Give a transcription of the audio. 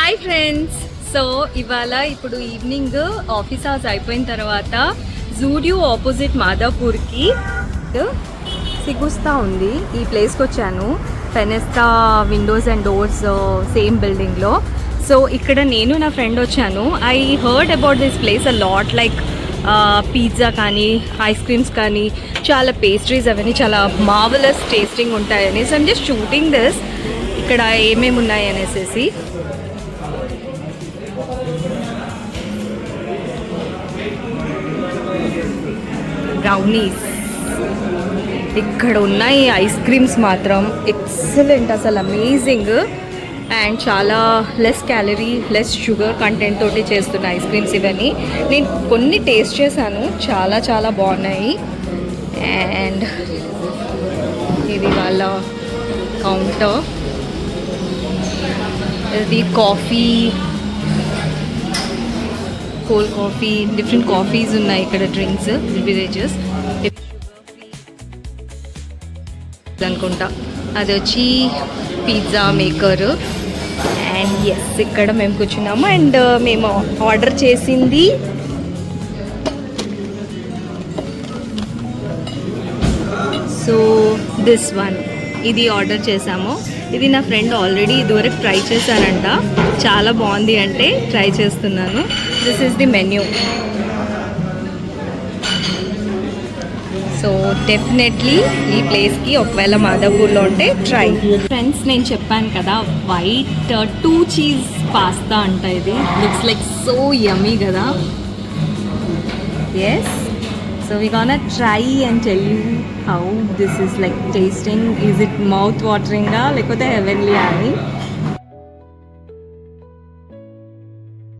Hi friends. So ఇవాళ ఇప్పుడు evening office hours అయిపోయిన తర్వాత జూడియో ఆపోజిట్ మాదాపూర్కి సిగుస్తా ఉంది. ఈ ప్లేస్కి వచ్చాను. ఫెనెస్తా విండోస్ అండ్ డోర్స్ సేమ్ బిల్డింగ్లో. సో ఇక్కడ నేను నా ఫ్రెండ్ వచ్చాను. I heard about this place a lot, like pizza కానీ ఐస్ క్రీమ్స్ కానీ చాలా పేస్ట్రీస్ అవన్నీ చాలా మార్వలస్ టేస్టింగ్ ఉంటాయని. So I'm just shooting this ఇక్కడ ఏమేమి ఉన్నాయి అనేసి. బ్రౌనీస్ ఇక్కడ ఉన్నాయి. ఐస్ క్రీమ్స్ మాత్రం ఎక్సలెంట్, అసలు అమేజింగ్. అండ్ చాలా less calorie less sugar content తోటి చేస్తున్న ఐస్ క్రీమ్స్ ఇవన్నీ. నేను కొన్ని టేస్ట్ చేశాను, చాలా చాలా బాగున్నాయి. అండ్ ఇది వాళ్ళ కౌంటర్. ఇది coffee, cold coffee, different coffees ఉన్నాయి ఇక్కడ. డ్రింక్స్ బివరేజెస్ అనుకుంటా. అది వచ్చి పిజ్జా మేకర్. అండ్ ఎస్, ఇక్కడ మేము కూర్చున్నాము. అండ్ మేము ఆర్డర్ చేసింది సో దిస్ వన్, ఇది ఆర్డర్ చేసాము. ఇది నా ఫ్రెండ్ ఆల్రెడీ ఇదివరకు ట్రై చేశానంట, చాలా బాగుంది అంటే ట్రై చేస్తున్నాను. This is the menu. So definitely ఈ ప్లేస్కి ఒకవేళ మాదాపూర్లో ఉంటే ట్రై. ఫ్రెండ్స్, నేను చెప్పాను కదా వైట్ 2 చీజ్ పాస్తా అంట. ఇది లుక్స్ లైక్ సో యమ్మీ కదా. Yes, so we gonna try and tell you how this is like tasting. Is it mouth watering లేకపోతే heavenly అని.